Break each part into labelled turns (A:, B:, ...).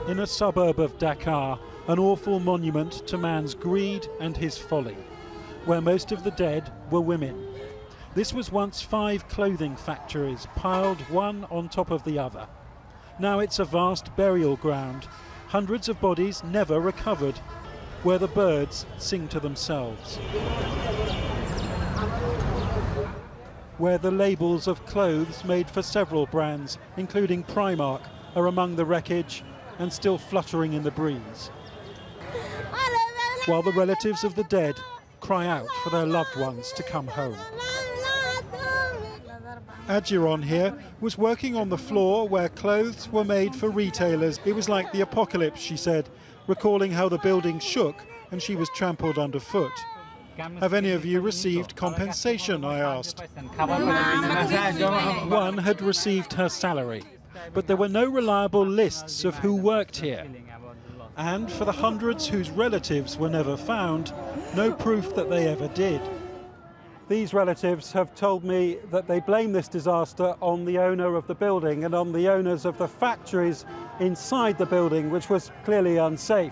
A: In a suburb of Dakar, an awful monument to man's greed and his folly, where most of the dead were women. This was once 5 clothing factories piled one on top of the other. Now it's a vast burial ground, hundreds of bodies never recovered, where the birds sing to themselves. Where the labels of clothes made for several brands, including Primark, are among the wreckage and still fluttering in the breeze. While the relatives of the dead cry out for their loved ones to come home. Adjiron here was working on the floor where clothes were made for retailers. It was like the apocalypse, she said, recalling how the building shook and she was trampled underfoot. Have any of you received compensation, I asked. One had received her salary, but there were no reliable lists of who worked here. And for the hundreds whose relatives were never found, no proof that they ever did. These relatives have told me that they blame this disaster on the owner of the building and on the owners of the factories inside the building, which was clearly unsafe.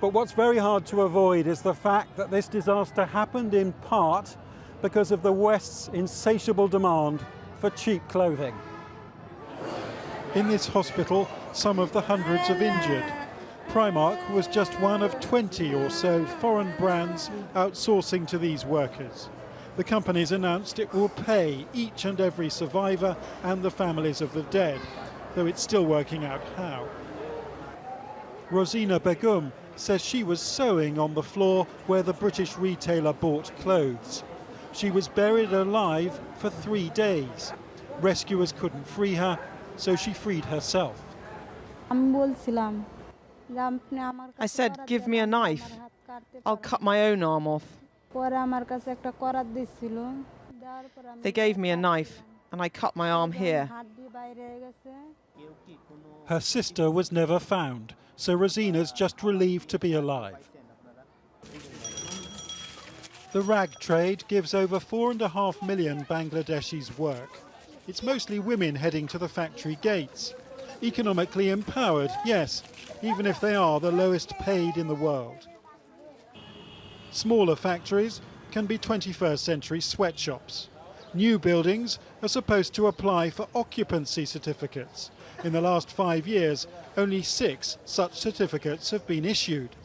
A: But what's very hard to avoid is the fact that this disaster happened in part because of the West's insatiable demand for cheap clothing. In this hospital, some of the hundreds of injured. Primark was just one of 20 or so foreign brands outsourcing to these workers. The company's announced it will pay each and every survivor and the families of the dead, though it's still working out how. Rosina Begum says she was sewing on the floor where the British retailer bought clothes. She was buried alive for 3 days. Rescuers couldn't free her, so she freed herself.
B: I said, give me a knife. I'll cut my own arm off. They gave me a knife and I cut my arm here.
A: Her sister was never found, so Rosina's just relieved to be alive. The rag trade gives over 4.5 million Bangladeshis work. It's mostly women heading to the factory gates. Economically empowered, yes, even if they are the lowest paid in the world. Smaller factories can be 21st century sweatshops. New buildings are supposed to apply for occupancy certificates. In the last 5 years, only 6 such certificates have been issued.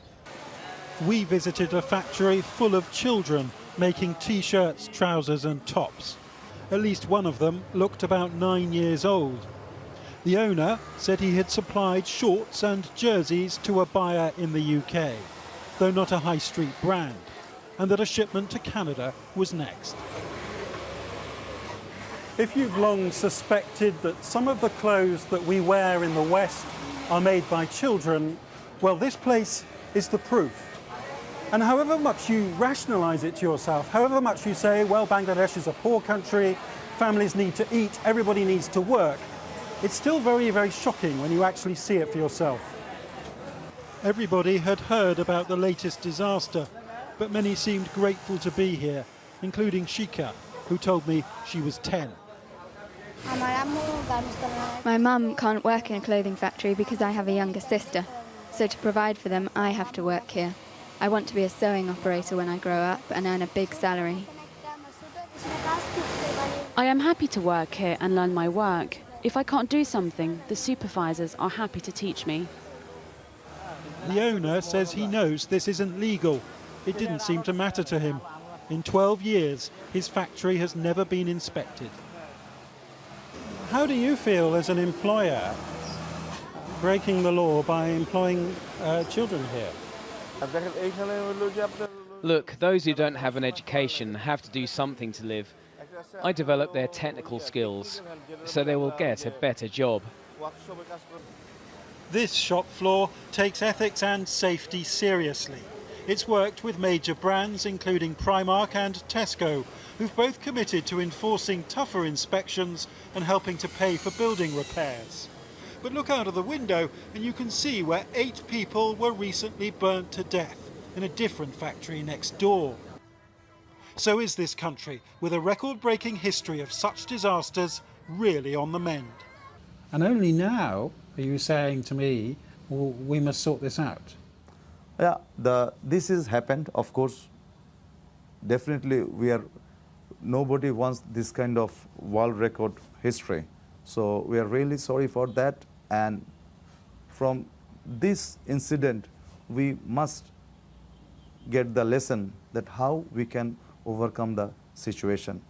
A: We visited a factory full of children making t-shirts, trousers and tops. At least one of them looked about 9 years old. The owner said he had supplied shorts and jerseys to a buyer in the UK, though not a high street brand, and that a shipment to Canada was next. If you've long suspected that some of the clothes that we wear in the West are made by children, well, this place is the proof. And however much you rationalise it to yourself, however much you say, well, Bangladesh is a poor country, families need to eat, everybody needs to work, it's still very, very shocking when you actually see it for yourself. Everybody had heard about the latest disaster, but many seemed grateful to be here, including Shika, who told me she was 10.
C: My mum can't work in a clothing factory because I have a younger sister, so to provide for them, I have to work here. I want to be a sewing operator when I grow up and earn a big salary.
D: I am happy to work here and learn my work. If I can't do something, the supervisors are happy to teach me.
A: The owner says he knows this isn't legal. It didn't seem to matter to him. In 12 years, his factory has never been inspected. How do you feel as an employer breaking the law by employing children here?
E: Look, those who don't have an education have to do something to live. I develop their technical skills, so they will get a better job.
A: This shop floor takes ethics and safety seriously. It's worked with major brands including Primark and Tesco, who've both committed to enforcing tougher inspections and helping to pay for building repairs. But look out of the window and you can see where 8 people were recently burnt to death in a different factory next door. So is this country, with a record-breaking history of such disasters, really on the mend? And only now are you saying to me, well, we must sort this out?
F: Yeah, this has happened, of course. Definitely, nobody wants this kind of world record history. So we are really sorry for that. And from this incident, we must get the lesson that how we can overcome the situation.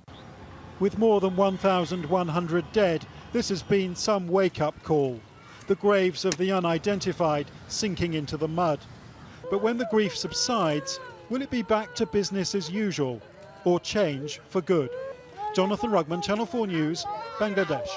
A: With more than 1,100 dead, this has been some wake-up call. The graves of the unidentified sinking into the mud. But when the grief subsides, will it be back to business as usual or change for good? Jonathan Rugman, Channel 4 News, Bangladesh.